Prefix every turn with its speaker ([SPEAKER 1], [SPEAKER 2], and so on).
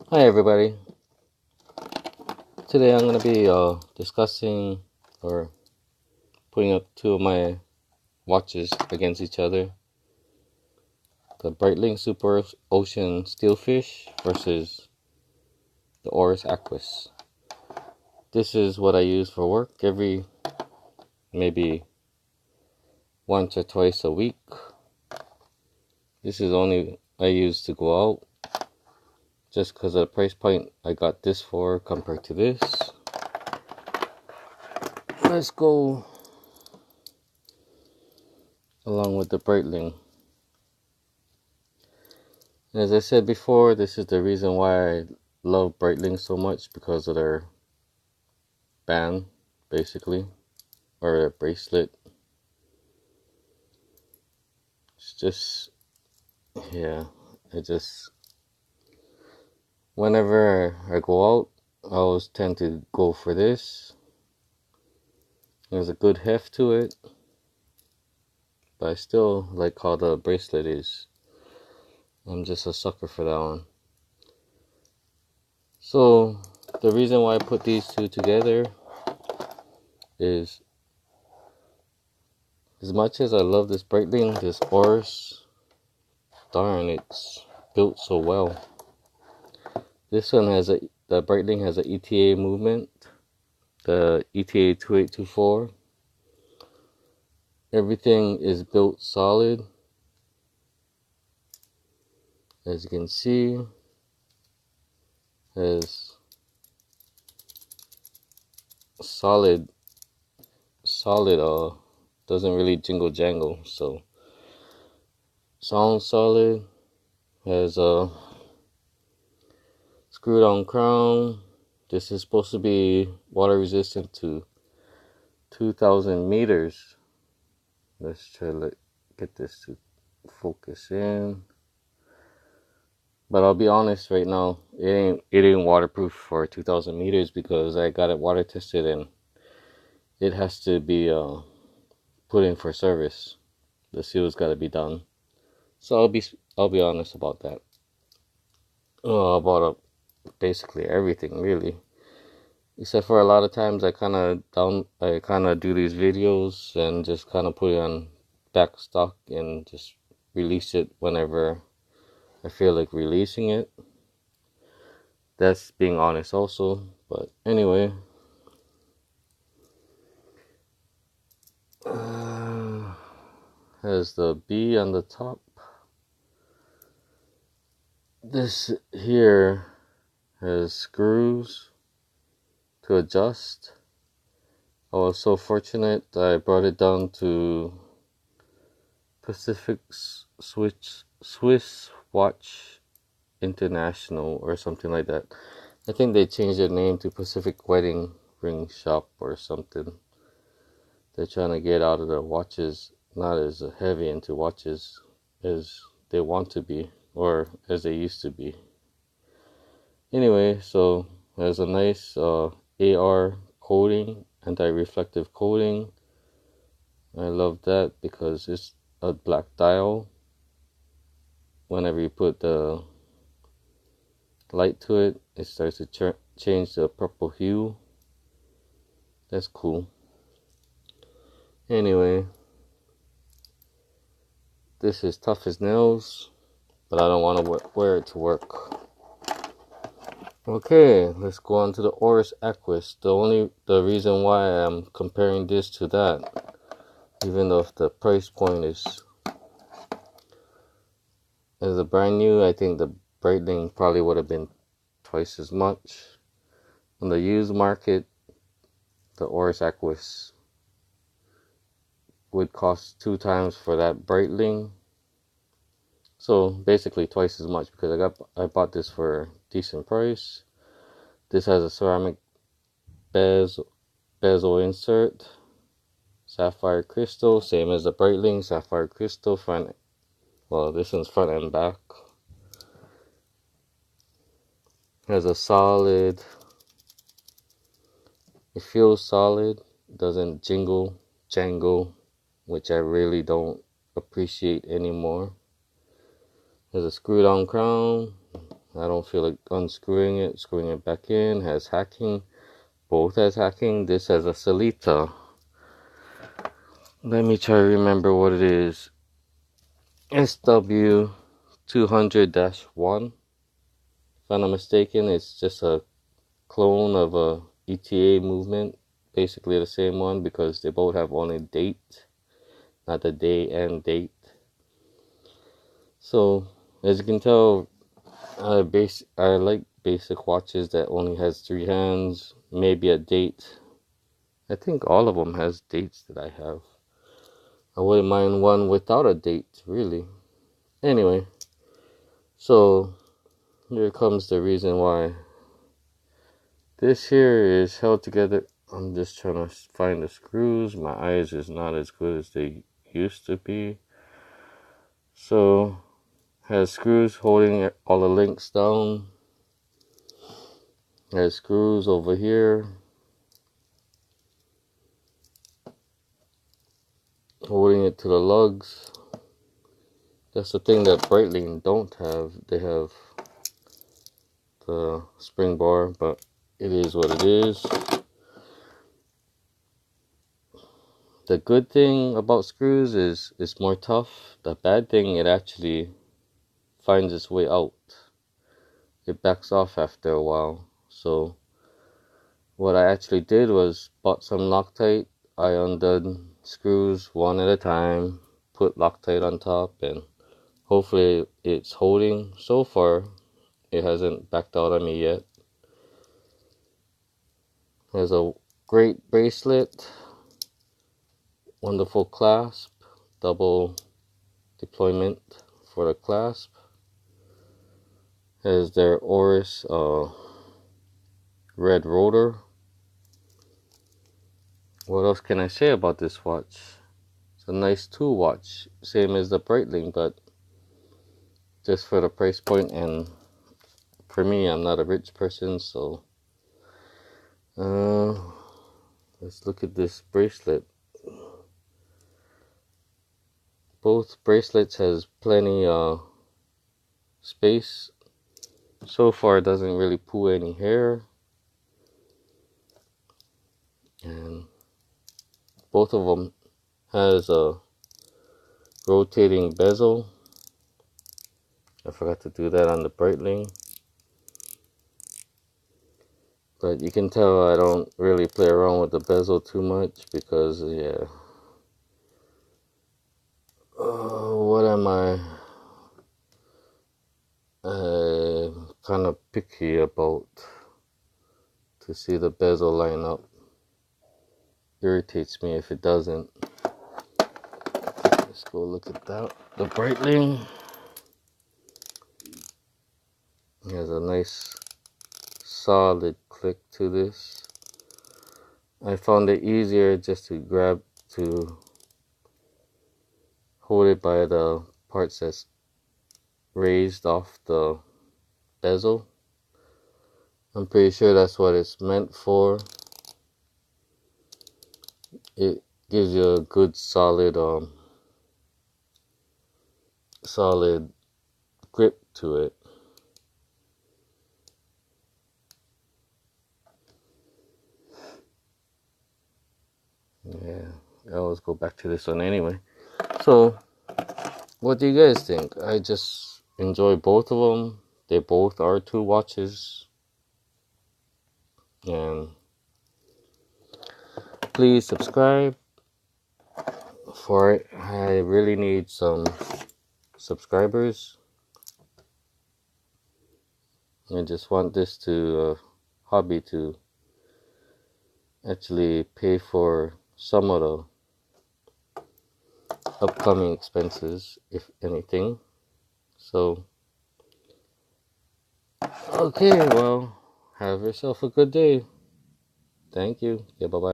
[SPEAKER 1] Hi everybody. Today I'm going to be discussing or putting up two of my watches against each other. The Breitling Superocean Steelfish versus the Oris Aquis. This is what I use for work every maybe once or twice a week. This is only I use to go out just because of the price point I got this for compared to this. Let's go along with the Breitling. As I said before, this is the reason why I love Breitling so much, because of their band, basically, or their bracelet. It's just, yeah, whenever I go out, I always tend to go for this. There's a good heft to it, but I still like how the bracelet is. I'm just a sucker for that one. So, the reason why I put these two together is, as much as I love this Breitling, this Oris, darn, it's built so well. This one the Breitling has a ETA movement, the ETA 2824. Everything is built solid. As you can see, has solid, doesn't really jingle jangle, so sounds solid. Has a screwed on crown. This is supposed to be water resistant to 2,000 meters. Let's try to get this to focus in. But I'll be honest right now, it ain't waterproof for 2,000 meters, because I got it water tested and it has to be put in for service. The seal's got to be done. So I'll be honest about that. About basically everything, really. Except for a lot of times I kind of do these videos and just kind of put it on back stock and just release it whenever I feel like releasing it. That's being honest also. But anyway, has the B on the top. This here has screws to adjust. I was so fortunate I brought it down to Pacific Swiss Watch International or something like that. I think they changed their name to Pacific Wedding Ring Shop or something. They're trying to get out of the watches, not as heavy into watches as they want to be, or as they used to be. Anyway, so there's a nice AR coating, anti-reflective coating. I love that because it's a black dial. Whenever you put the light to it, it starts to change the purple hue. That's cool. Anyway, this is tough as nails, but I don't want to wear it to work. Okay, let's go on to the Oris Aquis. The reason why I'm comparing this to that, even though if the price point is as a brand new, I think the Breitling probably would have been twice as much. On the used market, the Oris Aquis would cost 2 times for that Breitling. So basically twice as much, because I bought this for a decent price. This has a ceramic bezel insert, sapphire crystal, same as the Breitling, sapphire crystal front. Well, this one's front and back. Has a solid. It feels solid. Doesn't jangle, which I really don't appreciate anymore. Has a screwed on crown. I don't feel like unscrewing it, screwing it back in. Has hacking. Both has hacking. This has a Salita. Let me try to remember what it is. SW 200-1. If I'm not mistaken, it's just a clone of a ETA movement. Basically the same one because they both have only date, not the day and date. So as you can tell, I like basic watches that only has 3 hands, maybe a date. I think all of them has dates that I have. I wouldn't mind one without a date, really. Anyway, so here comes the reason why this here is held together. I'm just trying to find the screws. My eyes is not as good as they used to be. So, has screws holding all the links down. Has screws over here holding it to the lugs. That's the thing that Breitling don't have. They have the spring bar, but it is what it is. The good thing about screws is it's more tough. The bad thing, it actually finds its way out. It backs off after a while. So what I actually did was bought some Loctite. I undone screws one at a time, put Loctite on top, and hopefully it's holding. So far, it hasn't backed out on me yet. There's a great bracelet. Wonderful clasp, double deployment for the clasp. Has their Oris red rotor. What else can I say about this watch? It's a nice tool watch, same as the Breitling, but just for the price point. And for me, I'm not a rich person, so let's look at this bracelet. Both bracelets has plenty space. So far, it doesn't really pull any hair, and both of them has a rotating bezel. I forgot to do that on the Breitling, but you can tell I don't really play around with the bezel too much because, yeah. What am I? Kind of picky about to see the bezel line up. Irritates me if it doesn't. Let's go look at that. The Breitling has a nice solid click to this. I found it easier just to hold it by the parts that's raised off the bezel. I'm pretty sure that's what it's meant for. It gives you a good solid grip to it. Yeah, I always go back to this one anyway. So, what do you guys think? I just enjoy both of them. They both are two watches. And please subscribe for it. I really need some subscribers. I just want this to hobby to actually pay for some of the upcoming expenses, if anything. So, okay, well, have yourself a good day. Thank you. Yeah, bye-bye.